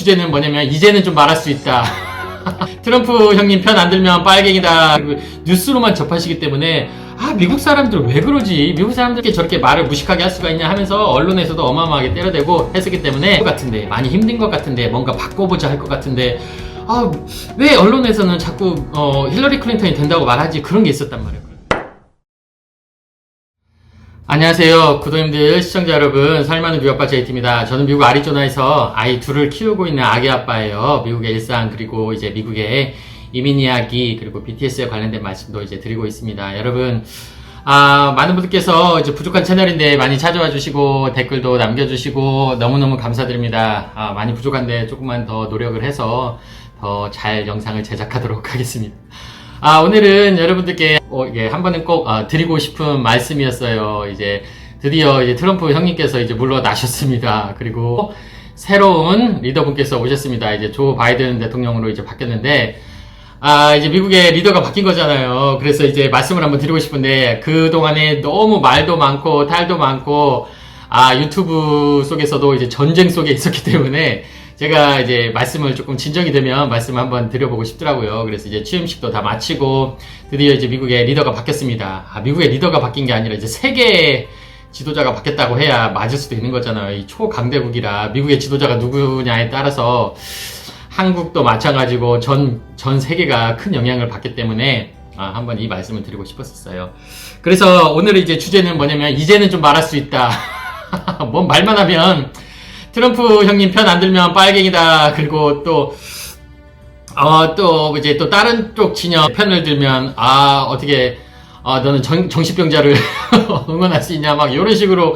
주제는 뭐냐면 이제는 좀 말할 수 있다. 트럼프 형님 편 안 들면 빨갱이다. 그리고 뉴스로만 접하시기 때문에 미국 사람들 왜 그러지? 미국 사람들께 저렇게 말을 무식하게 할 수가 있냐 하면서 언론에서도 어마어마하게 때려대고 했었기 때문에 같은데 많이 힘든 것 같은데 뭔가 바꿔보자 할 것 같은데 왜 언론에서는 자꾸 힐러리 클린턴이 된다고 말하지? 그런 게 있었단 말이에요. 안녕하세요 구독님들 시청자 여러분, 살만한 미국 아빠 JT입니다. 저는 미국 아리조나에서 아이 둘을 키우고 있는 아기 아빠예요. 미국의 일상, 그리고 이제 미국의 이민 이야기, 그리고 BTS에 관련된 말씀도 이제 드리고 있습니다. 여러분, 많은 분들께서 이제 부족한 채널인데 많이 찾아와 주시고 댓글도 남겨주시고 너무너무 감사드립니다. 많이 부족한데 조금만 더 노력을 해서 더 잘 영상을 제작하도록 하겠습니다. 오늘은 여러분들께 한 번은 꼭 드리고 싶은 말씀이었어요. 이제 드디어 이제 트럼프 형님께서 이제 물러나셨습니다. 그리고 새로운 리더분께서 오셨습니다. 이제 조 바이든 대통령으로 이제 바뀌었는데, 이제 미국의 리더가 바뀐 거잖아요. 그래서 이제 말씀을 한번 드리고 싶은데, 그동안에 너무 말도 많고 탈도 많고, 유튜브 속에서도 이제 전쟁 속에 있었기 때문에 제가 이제 말씀을 조금 진정이 되면 말씀을 한번 드려보고 싶더라고요. 그래서 이제 취임식도 다 마치고 드디어 이제 미국의 리더가 바뀌었습니다. 미국의 리더가 바뀐 게 아니라 이제 세계 지도자가 바뀌었다고 해야 맞을 수도 있는 거잖아요. 이 초강대국이라 미국의 지도자가 누구냐에 따라서 한국도 마찬가지고 전 세계가 큰 영향을 받기 때문에 한번 이 말씀을 드리고 싶었어요. 그래서 오늘 이제 주제는 뭐냐면 이제는 좀 말할 수 있다. 뭔 말만 하면 트럼프 형님 편 안 들면 빨갱이다. 그리고 또 이제 또 다른 쪽 진영 편을 들면 어떻게 너는 정신병자를 응원할 수 있냐 막 이런 식으로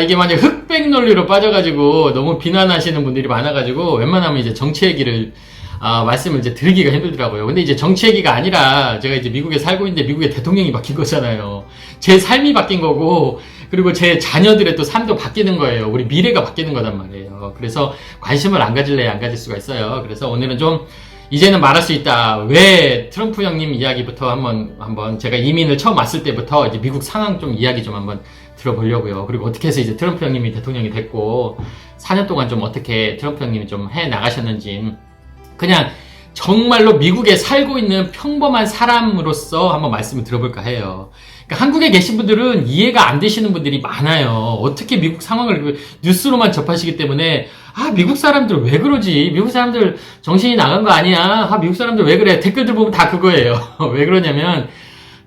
이게 만약 흑백 논리로 빠져가지고 너무 비난하시는 분들이 많아가지고 웬만하면 이제 정치 얘기를 말씀을 이제 드리기가 힘들더라고요. 근데 이제 정치 얘기가 아니라 제가 이제 미국에 살고 있는데 미국의 대통령이 바뀐 거잖아요. 제 삶이 바뀐 거고, 그리고 제 자녀들의 또 삶도 바뀌는 거예요. 우리 미래가 바뀌는 거단 말이에요. 그래서 관심을 안 가질래야 안 가질 수가 있어요. 그래서 오늘은 좀 이제는 말할 수 있다. 왜 트럼프 형님 이야기부터 한번 제가 이민을 처음 왔을 때부터 이제 미국 상황 좀 이야기 좀 한번 들어보려고요. 그리고 어떻게 해서 이제 트럼프 형님이 대통령이 됐고 4년 동안 좀 어떻게 트럼프 형님이 좀 해 나가셨는지, 그냥 정말로 미국에 살고 있는 평범한 사람으로서 한번 말씀을 들어볼까 해요. 그러니까 한국에 계신 분들은 이해가 안 되시는 분들이 많아요. 어떻게 미국 상황을 뉴스로만 접하시기 때문에 미국 사람들 왜 그러지? 미국 사람들 정신이 나간 거 아니야? 미국 사람들 왜 그래? 댓글들 보면 다 그거예요. 왜 그러냐면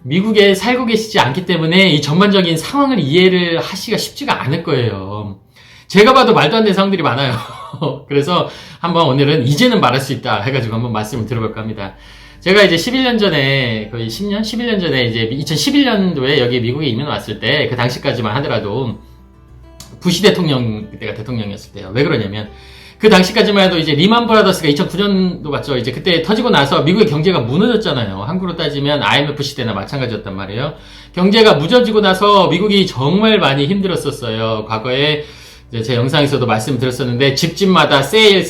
미국에 살고 계시지 않기 때문에 이 전반적인 상황을 이해를 하시기가 쉽지가 않을 거예요. 제가 봐도 말도 안 되는 상황들이 많아요. 그래서 한번 오늘은 이제는 말할 수 있다 해가지고 한번 말씀을 들어볼까 합니다. 제가 이제 11년 전에, 거의 10년? 11년 전에 이제 2011년도에 여기 미국에 이민 왔을 때, 그 당시까지만 하더라도, 부시 대통령, 그때가 대통령이었을 때요. 왜 그러냐면, 그 당시까지만 해도 이제 리만 브라더스가 2009년도 맞죠? 이제 그때 터지고 나서 미국의 경제가 무너졌잖아요. 한국으로 따지면 IMF 시대나 마찬가지였단 말이에요. 경제가 무너지고 나서 미국이 정말 많이 힘들었었어요. 과거에 제 영상에서도 말씀드렸었는데, 집집마다 세일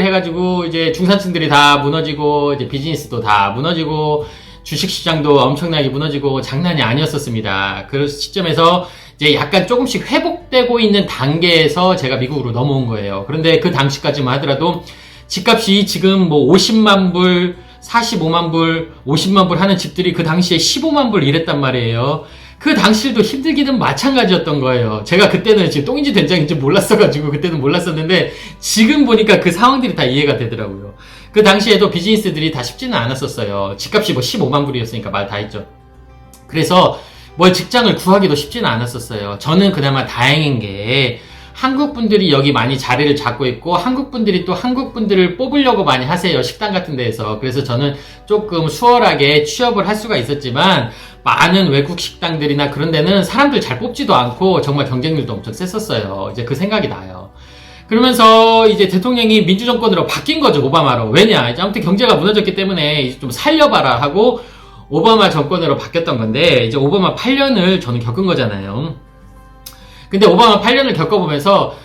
해가지고, 이제 중산층들이 다 무너지고, 이제 비즈니스도 다 무너지고, 주식시장도 엄청나게 무너지고, 장난이 아니었었습니다. 그 시점에서 이제 약간 조금씩 회복되고 있는 단계에서 제가 미국으로 넘어온 거예요. 그런데 그 당시까지만 하더라도, 집값이 지금 뭐 50만 불, 45만 불, 50만 불 하는 집들이 그 당시에 15만 불 이랬단 말이에요. 그 당시도 힘들기는 마찬가지였던 거예요. 제가 그때는 지금 똥인지 된장인지 몰랐어가지고 그때는 몰랐었는데 지금 보니까 그 상황들이 다 이해가 되더라고요. 그 당시에도 비즈니스들이 다 쉽지는 않았었어요. 집값이 뭐 15만 불이었으니까 말 다 했죠. 그래서 뭘 직장을 구하기도 쉽지는 않았었어요. 저는 그나마 다행인 게 한국 분들이 여기 많이 자리를 잡고 있고 한국 분들이 또 한국 분들을 뽑으려고 많이 하세요. 식당 같은 데에서. 그래서 저는 조금 수월하게 취업을 할 수가 있었지만 많은 외국 식당들이나 그런 데는 사람들 잘 뽑지도 않고 정말 경쟁률도 엄청 셌었어요. 이제 그 생각이 나요. 그러면서 이제 대통령이 민주정권으로 바뀐 거죠. 오바마로. 왜냐? 이제 아무튼 경제가 무너졌기 때문에 이제 좀 살려봐라 하고 오바마 정권으로 바뀌었던 건데, 이제 오바마 8년을 저는 겪은 거잖아요. 근데 오바마 8년을 겪어보면서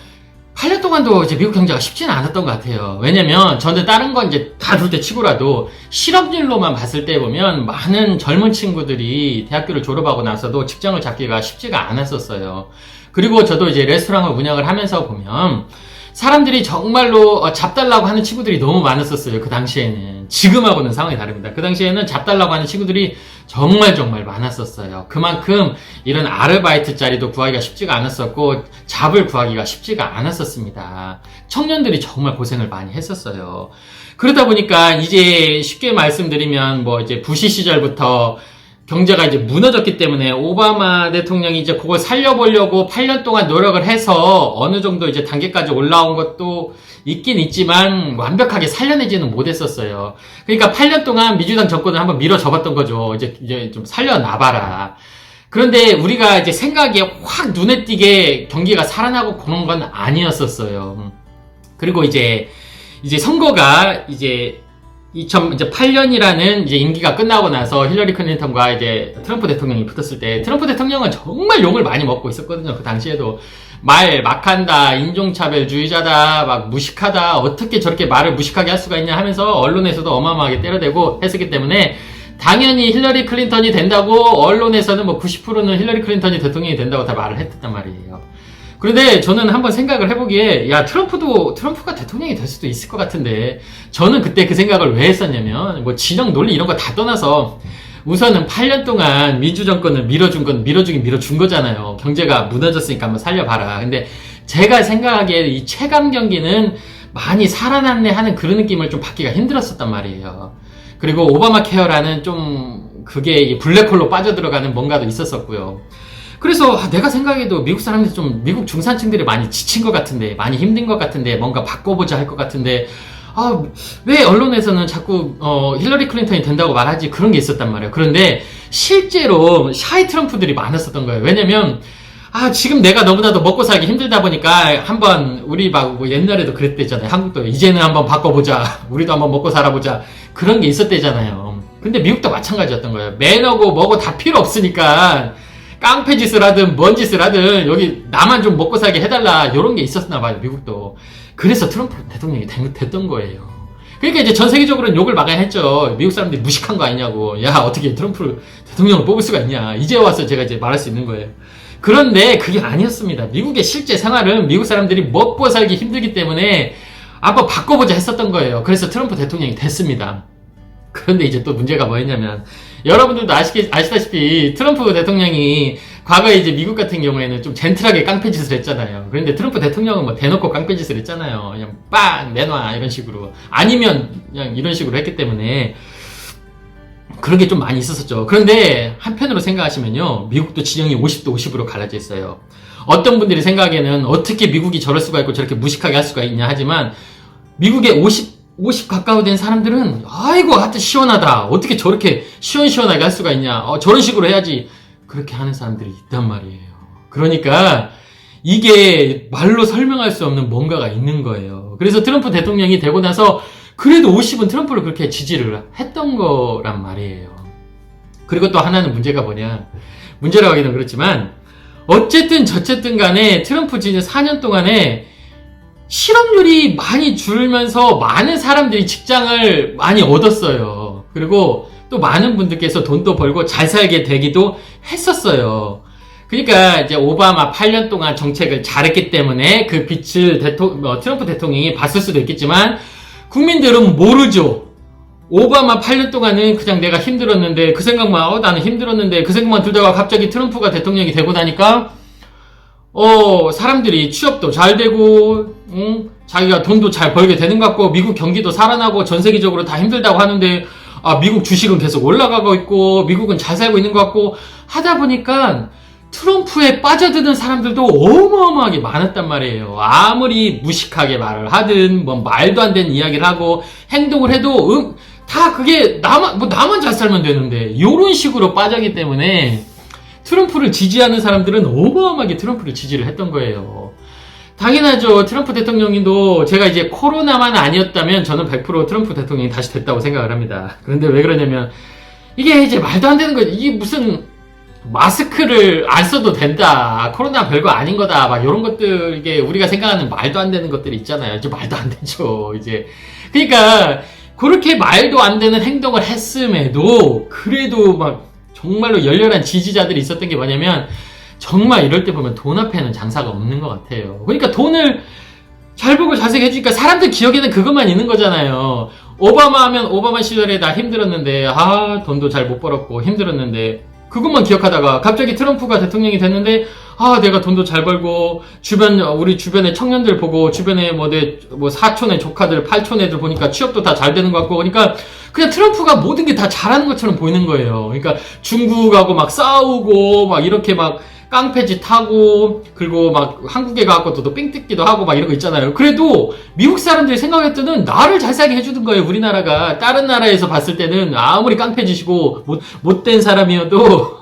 8년 동안도 이제 미국 경제가 쉽지는 않았던 것 같아요. 왜냐면 저는 다른 건 이제 다 둘 때 치고라도 실업률로만 봤을 때 보면 많은 젊은 친구들이 대학교를 졸업하고 나서도 직장을 잡기가 쉽지가 않았었어요. 그리고 저도 이제 레스토랑을 운영을 하면서 보면 사람들이 정말로 잡달라고 하는 친구들이 너무 많았었어요. 그 당시에는. 지금하고는 상황이 다릅니다. 그 당시에는 잡달라고 하는 친구들이 정말 많았었어요. 그만큼 이런 아르바이트 자리도 구하기가 쉽지가 않았었고 잡을 구하기가 쉽지가 않았었습니다. 청년들이 정말 고생을 많이 했었어요. 그러다 보니까 이제 쉽게 말씀드리면 뭐 이제 부시 시절부터 경제가 이제 무너졌기 때문에 오바마 대통령이 이제 그걸 살려보려고 8년 동안 노력을 해서 어느 정도 이제 단계까지 올라온 것도 있긴 있지만 완벽하게 살려내지는 못했었어요. 그러니까 8년 동안 민주당 정권을 한번 밀어접었던 거죠. 이제 좀 살려놔봐라. 그런데 우리가 이제 생각에 확 눈에 띄게 경기가 살아나고 그런 건 아니었었어요. 그리고 이제 선거가 이제 2008년이라는 이제 임기가 끝나고 나서 힐러리 클린턴과 이제 트럼프 대통령이 붙었을 때 트럼프 대통령은 정말 욕을 많이 먹고 있었거든요. 그 당시에도 말 막한다, 인종차별주의자다, 막 무식하다, 어떻게 저렇게 말을 무식하게 할 수가 있냐 하면서 언론에서도 어마어마하게 때려대고 했었기 때문에 당연히 힐러리 클린턴이 된다고 언론에서는 뭐 90%는 힐러리 클린턴이 대통령이 된다고 다 말을 했단 말이에요. 그런데 저는 한번 생각을 해보기에 야 트럼프가 대통령이 될 수도 있을 것 같은데 저는 그때 그 생각을 왜 했었냐면 뭐 진영 논리 이런 거 다 떠나서 우선은 8년 동안 민주정권을 밀어준 거잖아요. 경제가 무너졌으니까 한번 살려봐라. 근데 제가 생각하기에 이 체감 경기는 많이 살아났네 하는 그런 느낌을 좀 받기가 힘들었었단 말이에요. 그리고 오바마 케어라는 좀 그게 블랙홀로 빠져들어가는 뭔가도 있었었고요. 그래서 내가 생각해도 미국 사람들이 좀 미국 중산층들이 많이 지친 것 같은데 많이 힘든 것 같은데 뭔가 바꿔보자 할 것 같은데 왜 언론에서는 자꾸 힐러리 클린턴이 된다고 말하지 그런 게 있었단 말이에요. 그런데 실제로 샤이 트럼프들이 많았었던 거예요. 왜냐면 지금 내가 너무나도 먹고 살기 힘들다 보니까 한번 우리 막 뭐 옛날에도 그랬대잖아요. 한국도 이제는 한번 바꿔보자. 우리도 한번 먹고 살아보자. 그런 게 있었대잖아요. 근데 미국도 마찬가지였던 거예요. 매너고 뭐고 다 필요 없으니까 깡패 짓을 하든 뭔 짓을 하든 여기 나만 좀 먹고 살게 해달라 이런 게 있었나 봐요. 미국도. 그래서 트럼프 대통령이 됐던 거예요. 그러니까 이제 전 세계적으로는 욕을 막아야 했죠. 미국 사람들이 무식한 거 아니냐고. 야 어떻게 트럼프 대통령을 뽑을 수가 있냐. 이제 와서 제가 이제 말할 수 있는 거예요. 그런데 그게 아니었습니다. 미국의 실제 생활은 미국 사람들이 먹고 살기 힘들기 때문에 한번 바꿔보자 했었던 거예요. 그래서 트럼프 대통령이 됐습니다. 그런데 이제 또 문제가 뭐였냐면 여러분들도 아시다시피 트럼프 대통령이 과거에 이제 미국 같은 경우에는 좀 젠틀하게 깡패짓을 했잖아요. 그런데 트럼프 대통령은 뭐 대놓고 깡패짓을 했잖아요. 그냥 빵 내놔 이런 식으로 아니면 그냥 이런 식으로 했기 때문에 그런 게 좀 많이 있었었죠. 그런데 한편으로 생각하시면요 미국도 진영이 50도 50으로 갈라져 있어요. 어떤 분들이 생각에는 어떻게 미국이 저럴 수가 있고 저렇게 무식하게 할 수가 있냐 하지만 미국의 50 가까이 된 사람들은 아이고 하여튼 시원하다 어떻게 저렇게 시원시원하게 할 수가 있냐 저런 식으로 해야지 그렇게 하는 사람들이 있단 말이에요. 그러니까 이게 말로 설명할 수 없는 뭔가가 있는 거예요. 그래서 트럼프 대통령이 되고 나서 그래도 50은 트럼프를 그렇게 지지를 했던 거란 말이에요. 그리고 또 하나는 문제가 뭐냐 문제라고 하기는 그렇지만 어쨌든 저쨌든 간에 트럼프 지난 4년 동안에 실업률이 많이 줄면서 많은 사람들이 직장을 많이 얻었어요. 그리고 또 많은 분들께서 돈도 벌고 잘 살게 되기도 했었어요. 그러니까 이제 오바마 8년 동안 정책을 잘했기 때문에 그 빛을 트럼프 대통령이 봤을 수도 있겠지만 국민들은 모르죠. 오바마 8년 동안은 그냥 내가 힘들었는데 그 생각만 나는 힘들었는데 그 생각만 들다가 갑자기 트럼프가 대통령이 되고 나니까 사람들이 취업도 잘 되고, 자기가 돈도 잘 벌게 되는 것 같고, 미국 경기도 살아나고, 전 세계적으로 다 힘들다고 하는데, 미국 주식은 계속 올라가고 있고, 미국은 잘 살고 있는 것 같고, 하다 보니까, 트럼프에 빠져드는 사람들도 어마어마하게 많았단 말이에요. 아무리 무식하게 말을 하든, 뭐, 말도 안 되는 이야기를 하고, 행동을 해도, 다 그게, 나만 잘 살면 되는데, 요런 식으로 빠졌기 때문에, 트럼프를 지지하는 사람들은 어마어마하게 트럼프를 지지를 했던 거예요. 당연하죠. 트럼프 대통령님도 제가 이제 코로나만 아니었다면 저는 100% 트럼프 대통령이 다시 됐다고 생각을 합니다. 그런데 왜 그러냐면 이게 이제 말도 안 되는 거죠. 이게 무슨 마스크를 안 써도 된다. 코로나 별거 아닌 거다. 막 이런 것들 이게 우리가 생각하는 말도 안 되는 것들이 있잖아요. 이제 말도 안 되죠. 이제 그러니까 그렇게 말도 안 되는 행동을 했음에도 그래도 막 정말로 열렬한 지지자들이 있었던 게 뭐냐면 정말 이럴 때 보면 돈 앞에는 장사가 없는 것 같아요. 그러니까 돈을 잘 보고 자세히 해주니까 사람들 기억에는 그것만 있는 거잖아요. 오바마 하면 오바마 시절에 나 힘들었는데, 돈도 잘 못 벌었고 힘들었는데, 그것만 기억하다가 갑자기 트럼프가 대통령이 됐는데, 내가 돈도 잘 벌고, 우리 주변의 청년들 보고, 주변에 내 사촌의 조카들, 팔촌 애들 보니까 취업도 다 잘 되는 것 같고, 그러니까 그냥 트럼프가 모든 게 다 잘하는 것처럼 보이는 거예요. 그러니까 중국하고 막 싸우고, 막 이렇게 막 깡패짓 하고, 그리고 막 한국에 가서 또 삥 뜯기도 하고 막 이런 거 있잖아요. 그래도 미국 사람들이 생각할 때는 나를 잘 살게 해주는 거예요, 우리나라가. 다른 나라에서 봤을 때는 아무리 깡패짓이고 못된 사람이어도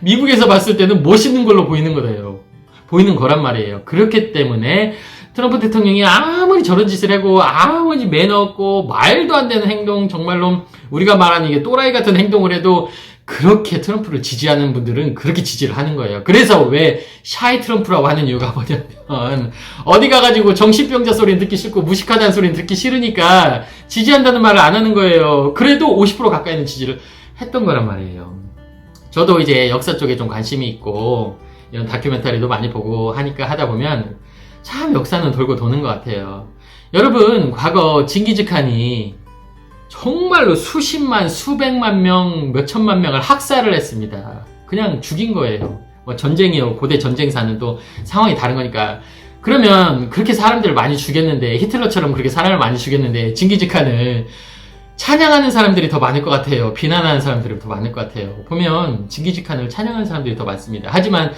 미국에서 봤을 때는 멋있는 걸로 보이는 거예요. 보이는 거란 말이에요. 그렇기 때문에 트럼프 대통령이 아무리 저런 짓을 하고 아무리 매너 없고 말도 안 되는 행동, 정말로 우리가 말하는 이게 또라이 같은 행동을 해도 그렇게 트럼프를 지지하는 분들은 그렇게 지지를 하는 거예요. 그래서 왜 샤이 트럼프라고 하는 이유가 뭐냐면 어디 가가지고 정신병자 소리는 듣기 싫고 무식하다는 소리는 듣기 싫으니까 지지한다는 말을 안 하는 거예요. 그래도 50% 가까이는 지지를 했던 거란 말이에요. 저도 이제 역사 쪽에 좀 관심이 있고 이런 다큐멘터리도 많이 보고 하다 보면 참 역사는 돌고 도는 것 같아요. 여러분, 과거 징기즈칸이 정말로 수십만, 수백만 명, 몇천만 명을 학살을 했습니다. 그냥 죽인 거예요. 전쟁이요. 고대 전쟁사는 또 상황이 다른 거니까. 그러면 그렇게 사람들을 많이 죽였는데, 히틀러처럼 그렇게 사람을 많이 죽였는데, 징기즈칸을 찬양하는 사람들이 더 많을 것 같아요. 비난하는 사람들이 더 많을 것 같아요. 보면 징기즈칸을 찬양하는 사람들이 더 많습니다. 하지만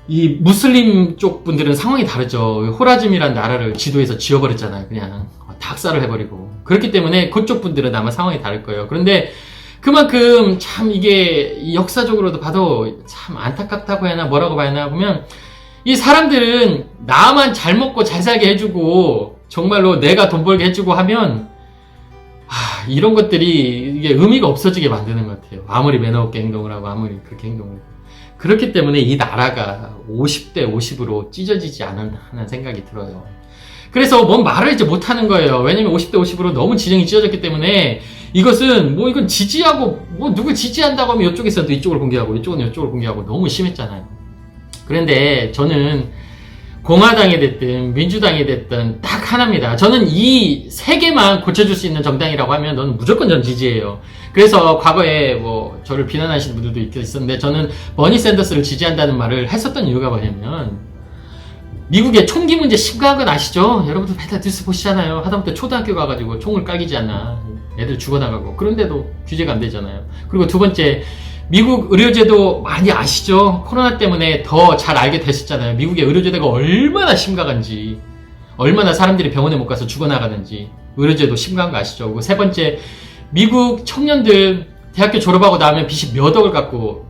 이 무슬림 쪽 분들은 상황이 다르죠. 호라즘이란 나라를 지도에서 지워버렸잖아요. 그냥 다 학살을 해버리고. 그렇기 때문에 그쪽 분들은 아마 상황이 다를 거예요. 그런데 그만큼 참 이게 역사적으로도 봐도 참 안타깝다고 해야 하나 뭐라고 봐야 하나 보면 이 사람들은 나만 잘 먹고 잘 살게 해주고 정말로 내가 돈 벌게 해주고 하면 이런 것들이 이게 의미가 없어지게 만드는 것 같아요. 아무리 매너 없게 행동을 하고 아무리 그렇게 행동을 하고. 그렇기 때문에 이 나라가 50대 50으로 찢어지지 않았나 하는 생각이 들어요. 그래서 뭔 말을 이제 못하는 거예요. 왜냐면 50대 50으로 너무 진영이 찢어졌기 때문에 이것은 이건 지지하고 누구 지지한다고 하면 이쪽에서는 또 이쪽을 공개하고 이쪽은 이쪽을 공개하고 너무 심했잖아요. 그런데 저는 공화당이 됐든 민주당이 됐든 딱 하나입니다. 저는 이 세 개만 고쳐줄 수 있는 정당이라고 하면 저는 무조건 전 지지해요. 그래서 과거에 저를 비난하시는 분들도 있었는데 저는 버니 샌더스를 지지한다는 말을 했었던 이유가 뭐냐면 미국의 총기 문제 심각한 건 아시죠? 여러분들 맨날 뉴스 보시잖아요. 하다못해 초등학교 가가지고 총을 깔기지 않나 애들 죽어나가고 그런데도 규제가 안 되잖아요. 그리고 두 번째 미국 의료제도 많이 아시죠? 코로나 때문에 더 잘 알게 되셨잖아요. 미국의 의료제도가 얼마나 심각한지, 얼마나 사람들이 병원에 못 가서 죽어나가는지 의료제도 심각한 거 아시죠? 그리고 세 번째, 미국 청년들 대학교 졸업하고 나면 빚이 몇 억을 갖고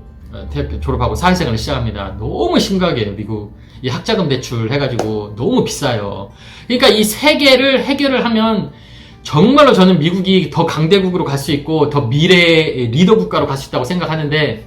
대학교 졸업하고 사회생활을 시작합니다. 너무 심각해요. 미국 이 학자금 대출 해가지고 너무 비싸요. 그러니까 이 세 개를 해결을 하면 정말로 저는 미국이 더 강대국으로 갈 수 있고 더 미래의 리더 국가로 갈 수 있다고 생각하는데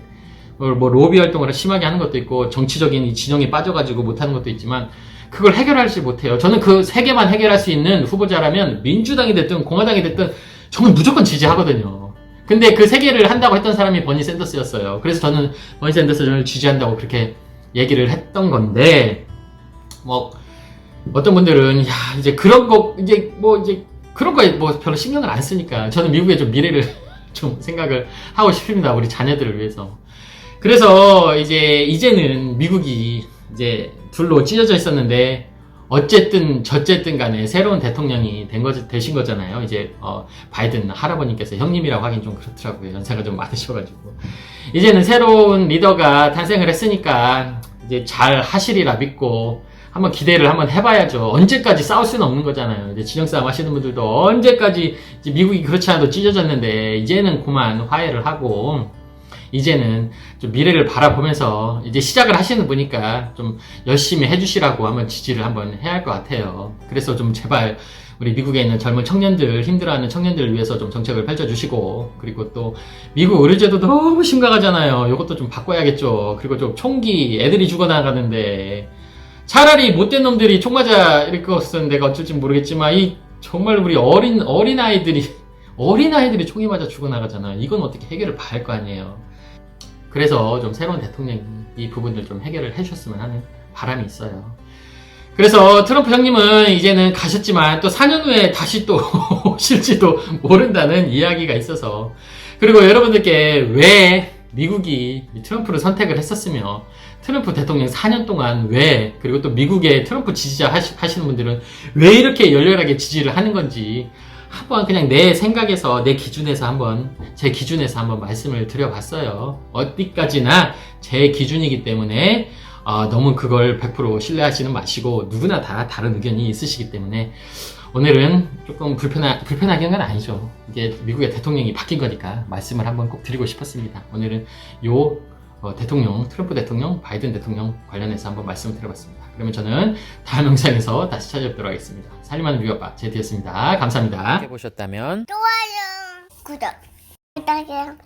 로비 활동을 심하게 하는 것도 있고 정치적인 이 진영에 빠져가지고 못하는 것도 있지만 그걸 해결하지 못해요. 저는 그 세 개만 해결할 수 있는 후보자라면 민주당이 됐든 공화당이 됐든 저는 무조건 지지하거든요. 근데 그 세 개를 한다고 했던 사람이 버니 샌더스였어요. 그래서 저는 버니 샌더스를 지지한다고 그렇게 얘기를 했던 건데 어떤 분들은 이제 그런 거 그런 거에 별로 신경을 안 쓰니까 저는 미국의 좀 미래를 좀 생각을 하고 싶습니다. 우리 자녀들을 위해서. 그래서 이제는 미국이 이제 둘로 찢어져 있었는데 어쨌든 저쨌든 간에 새로운 대통령이 되신 거잖아요. 이제 바이든 할아버님께서 형님이라고 하긴 좀 그렇더라고요. 연세가 좀 많으셔가지고 이제는 새로운 리더가 탄생을 했으니까 이제 잘 하시리라 믿고 한번 기대를 한번 해봐야죠. 언제까지 싸울 수는 없는 거잖아요. 이제 진영싸움 하시는 분들도 언제까지 이제 미국이 그렇지 않아도 찢어졌는데 이제는 그만 화해를 하고 이제는 좀 미래를 바라보면서 이제 시작을 하시는 분이니까 좀 열심히 해주시라고 한번 지지를 한번 해야 할 것 같아요. 그래서 좀 제발 우리 미국에 있는 젊은 청년들, 힘들어하는 청년들을 위해서 좀 정책을 펼쳐주시고 그리고 또 미국 의료제도 너무 심각하잖아요. 이것도 좀 바꿔야겠죠. 그리고 좀 총기 애들이 죽어나가는데 차라리 못된 놈들이 총 맞아 이럴 것은 내가 어쩔지 모르겠지만 정말 우리 어린아이들이 총이 맞아 죽어나가잖아요. 이건 어떻게 해결을 봐야 할 거 아니에요. 그래서 좀 새로운 대통령이 이 부분을 좀 해결을 해주셨으면 하는 바람이 있어요. 그래서 트럼프 형님은 이제는 가셨지만 또 4년 후에 다시 또 오실지도 모른다는 이야기가 있어서, 그리고 여러분들께 왜 미국이 트럼프를 선택을 했었으며 트럼프 대통령 4년 동안 왜, 그리고 또 미국의 트럼프 지지자 하시는 분들은 왜 이렇게 열렬하게 지지를 하는 건지 한번 그냥 내 생각에서, 내 기준에서 한번, 제 기준에서 한번 말씀을 드려봤어요. 어디까지나 제 기준이기 때문에 너무 그걸 100% 신뢰하시는 마시고, 누구나 다 다른 의견이 있으시기 때문에 오늘은 조금 불편하긴 건 아니죠. 이게 미국의 대통령이 바뀐 거니까 말씀을 한번 꼭 드리고 싶었습니다. 오늘은 트럼프 대통령, 바이든 대통령 관련해서 한번 말씀을 드려봤습니다. 그러면 저는 다음 영상에서 다시 찾아뵙도록 하겠습니다. 살림하는 유아빠 제디였습니다. 감사합니다. 보셨다면 좋아요, 구독 부탁해요.